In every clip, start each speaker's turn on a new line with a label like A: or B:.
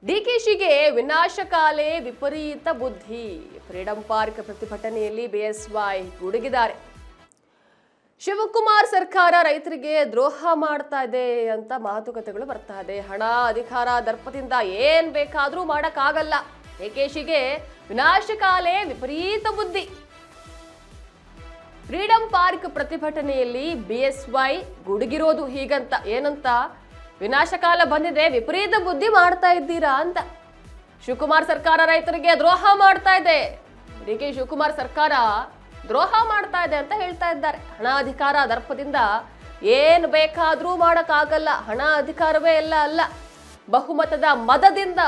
A: ಡಿಕೆಶಿಗೆ ವಿನಾಶಕಾಲೆ ವಿಪರೀತ ಬುದ್ಧಿ. Freedom park ಪ್ರತಿಭಟನೆಯಲ್ಲಿ ಬಿಎಸ್ವೈ ಗುಡುಗಿದ್ದಾರೆ. ಶಿವಕುಮಾರ್ ಸರ್ಕಾರ ರೈತರಿಗೆ ದ್ರೋಹ ಮಾಡ್ತಾ ಇದೆ ಅಂತ ಮಾತುಕತೆಗಳು ಬರ್ತಾ ಇದೆ. ಹಣ, ಅಧಿಕಾರ, ದರ್ಪದಿಂದ ಏನ್ ಬೇಕಾದ್ರೂ ಮಾಡಕ್ಕಾಗಲ್ಲ. ಡಿಕೆಶಿಗೆ ವಿನಾಶಕಾಲೆ ವಿಪರೀತ ಬುದ್ಧಿ. ಫ್ರೀಡಂ ಪಾರ್ಕ್ ಪ್ರತಿಭಟನೆಯಲ್ಲಿ ಬಿಎಸ್ವೈ ಗುಡುಗಿರೋದು ಹೀಗಂತ. ಏನಂತ? ವಿನಾಶಕಾಲ ಬಂದಿದೆ, ವಿಪರೀತ ಬುದ್ಧಿ ಮಾಡ್ತಾ ಇದ್ದೀರಾ ಅಂತ. ಶಿವಕುಮಾರ್ ಸರ್ಕಾರ ರೈತರಿಗೆ ದ್ರೋಹ ಮಾಡ್ತಾ ಇದೆ. ಡಿಕೆ ಶಿವಕುಮಾರ್ ಸರ್ಕಾರ ದ್ರೋಹ ಮಾಡ್ತಾ ಇದೆ ಅಂತ ಹೇಳ್ತಾ ಇದ್ದಾರೆ. ಹಣ, ಅಧಿಕಾರ, ದರ್ಪದಿಂದ ಏನ್ ಬೇಕಾದ್ರೂ ಮಾಡಕ್ಕಾಗಲ್ಲ. ಹಣ, ಅಧಿಕಾರವೇ ಎಲ್ಲ ಅಲ್ಲ. ಬಹುಮತದ ಮದದಿಂದ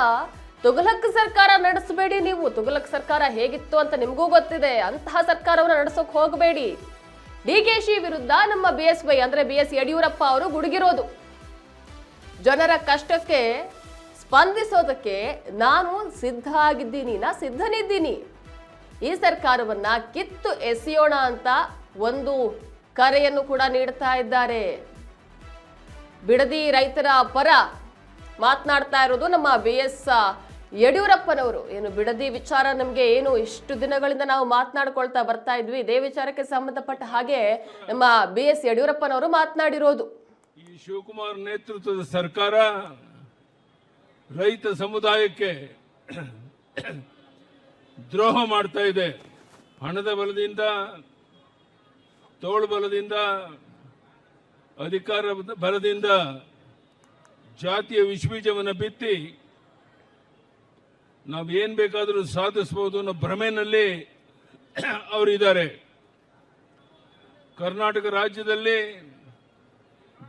A: ತುಘಲಕ್ ಸರ್ಕಾರ ನಡೆಸಬೇಡಿ. ನೀವು ತುಘಲಕ್ ಸರ್ಕಾರ ಹೇಗಿತ್ತು ಅಂತ ನಿಮಗೂ ಗೊತ್ತಿದೆ. ಅಂತಹ ಸರ್ಕಾರವನ್ನು ನಡೆಸೋಕ್ ಹೋಗಬೇಡಿ. ಡಿಕೆಶಿ ವಿರುದ್ಧ ನಮ್ಮ ಬಿಎಸ್ವೈ ಅಂದ್ರೆ BS ಯಡಿಯೂರಪ್ಪ ಅವರು ಗುಡುಗಿರೋದು. ಜನರ ಕಷ್ಟಕ್ಕೆ ಸ್ಪಂದಿಸೋದಕ್ಕೆ ನಾನು ಸಿದ್ಧ ಆಗಿದ್ದೀನಿ, ಸಿದ್ಧನಿದ್ದೀನಿ. ಈ ಸರ್ಕಾರವನ್ನ ಕಿತ್ತು ಎಸೆಯೋಣ ಅಂತ ಒಂದು ಕರೆಯನ್ನು ಕೂಡ ನೀಡ್ತಾ ಇದ್ದಾರೆ. ಬಿಡದಿ ರೈತರ ಪರ ಮಾತನಾಡ್ತಾ ಇರೋದು ನಮ್ಮ BS ಯಡಿಯೂರಪ್ಪನವರು. ಏನು ಬಿಡದಿ ವಿಚಾರ ನಮಗೆ ಏನು ಇಷ್ಟು ದಿನಗಳಿಂದ ನಾವು ಮಾತನಾಡ್ಕೊಳ್ತಾ ಬರ್ತಾ ಇದ್ವಿ. ಇದೇ ವಿಚಾರಕ್ಕೆ ಸಂಬಂಧಪಟ್ಟ ಹಾಗೆ ನಮ್ಮ BS ಯಡಿಯೂರಪ್ಪನವರು ಮಾತನಾಡಿರೋದು.
B: ಈ ಶಿವಕುಮಾರ್ ನೇತೃತ್ವದ ಸರ್ಕಾರ ರೈತ ಸಮುದಾಯಕ್ಕೆ ದ್ರೋಹ ಮಾಡ್ತಾ ಇದೆ. ಹಣದ ಬಲದಿಂದ, ತೋಳು ಬಲದಿಂದ, ಅಧಿಕಾರ ಬಲದಿಂದ ಜಾತಿಯ ವಿಷಬೀಜವನ್ನು ಬಿತ್ತಿ ನಾವೇನ್ ಬೇಕಾದರೂ ಸಾಧಿಸಬಹುದು ಅನ್ನೋ ಭ್ರಮೆನಲ್ಲಿ ಅವರಿದ್ದಾರೆ. ಕರ್ನಾಟಕ ರಾಜ್ಯದಲ್ಲಿ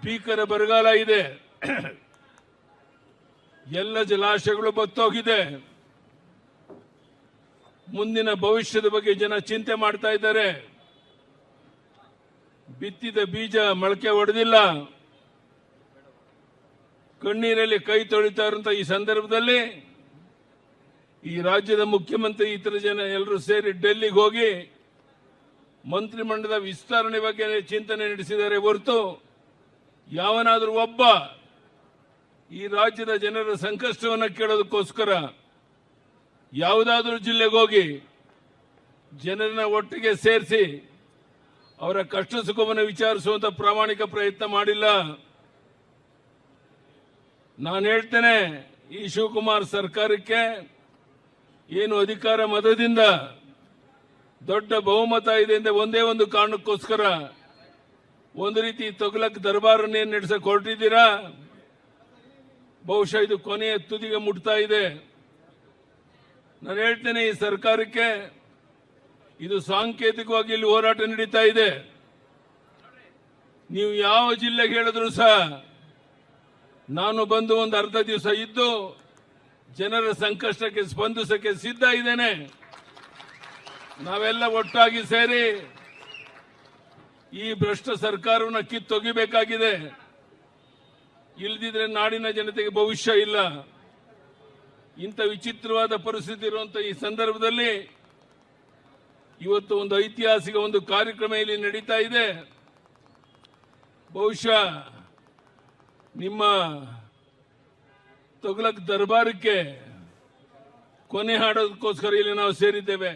B: ಭೀಕರ ಬರಗಾಲ ಇದೆ. ಎಲ್ಲ ಜಲಾಶಯಗಳು ಬತ್ತೋಗಿದೆ. ಮುಂದಿನ ಭವಿಷ್ಯದ ಬಗ್ಗೆ ಜನ ಚಿಂತೆ ಮಾಡ್ತಾ ಇದ್ದಾರೆ. ಬಿತ್ತಿದ ಬೀಜ ಮೊಳಕೆ ಹೊಡೆದಿಲ್ಲ. ಕಣ್ಣೀರಲ್ಲಿ ಕೈ ತೊಳಿತಾ ಇರುವಂತ ಈ ಸಂದರ್ಭದಲ್ಲಿ ಈ ರಾಜ್ಯದ ಮುಖ್ಯಮಂತ್ರಿ ಇತರ ಜನ ಎಲ್ಲರೂ ಸೇರಿ ಡೆಲ್ಲಿಗೆ ಹೋಗಿ ಮಂತ್ರಿಮಂಡಲದ ವಿಸ್ತರಣೆ ಬಗ್ಗೆ ಚಿಂತನೆ ನಡೆಸಿದ್ದಾರೆ ಹೊರತು ಯಾವನಾದ್ರೂ ಒಬ್ಬ ಈ ರಾಜ್ಯದ ಜನರ ಸಂಕಷ್ಟವನ್ನು ಕೇಳೋದಕ್ಕೋಸ್ಕರ ಯಾವುದಾದ್ರೂ ಜಿಲ್ಲೆಗೆ ಹೋಗಿ ಜನರನ್ನ ಒಟ್ಟಿಗೆ ಸೇರಿಸಿ ಅವರ ಕಷ್ಟ ಸುಖವನ್ನು ವಿಚಾರಿಸುವಂತ ಪ್ರಾಮಾಣಿಕ ಪ್ರಯತ್ನ ಮಾಡಿಲ್ಲ. ನಾನು ಹೇಳ್ತೇನೆ, ಈ ಶಿವಕುಮಾರ್ ಸರ್ಕಾರಕ್ಕೆ ಏನು ಅಧಿಕಾರ ಮತದಿಂದ ದೊಡ್ಡ ಬಹುಮತ ಇದೆ ಅಂತ ಒಂದೇ ಒಂದು ಕಾರಣಕ್ಕೋಸ್ಕರ ಒಂದು ರೀತಿ ತುಘಲಕ್ ದರ್ಬಾರನ್ನೇ ನಡೆಸಕ್ಕೆ ಹೊರಟಿದ್ದೀರಾ. ಬಹುಶಃ ಇದು ಕೊನೆಯ ತುದಿಗೆ ಮುಟ್ತಾ ಇದೆ. ನಾನು ಹೇಳ್ತೇನೆ, ಈ ಸರ್ಕಾರಕ್ಕೆ ಇದು ಸಾಂಕೇತಿಕವಾಗಿ ಇಲ್ಲಿ ಹೋರಾಟ ನಡೀತಾ ಇದೆ. ನೀವು ಯಾವ ಜಿಲ್ಲೆಗೆ ಹೇಳಿದ್ರು ಸಹ ನಾನು ಬಂದು ಒಂದು ಅರ್ಧ ದಿವಸ ಇದ್ದು ಜನರ ಸಂಕಷ್ಟಕ್ಕೆ ಸ್ಪಂದಿಸಕ್ಕೆ ಸಿದ್ಧ ಇದ್ದೇನೆ. ನಾವೆಲ್ಲ ಒಟ್ಟಾಗಿ ಸೇರಿ ಈ ಭ್ರಷ್ಟ ಸರ್ಕಾರವನ್ನು ಕಿತ್ತೊಗಿಬೇಕಾಗಿದೆ. ಇಲ್ಲದಿದ್ರೆ ನಾಡಿನ ಜನತೆಗೆ ಭವಿಷ್ಯ ಇಲ್ಲ. ಇಂಥ ವಿಚಿತ್ರವಾದ ಪರಿಸ್ಥಿತಿ ಇರುವಂತ ಈ ಸಂದರ್ಭದಲ್ಲಿ ಇವತ್ತು ಒಂದು ಐತಿಹಾಸಿಕ ಒಂದು ಕಾರ್ಯಕ್ರಮ ಇಲ್ಲಿ ನಡೀತಾ ಇದೆ. ಬಹುಶಃ ನಿಮ್ಮ ತುಘಲಕ್ ದರ್ಬಾರಕ್ಕೆ ಕೊನೆ ಹಾಡೋದಕ್ಕೋಸ್ಕರ ಇಲ್ಲಿ ನಾವು ಸೇರಿದ್ದೇವೆ.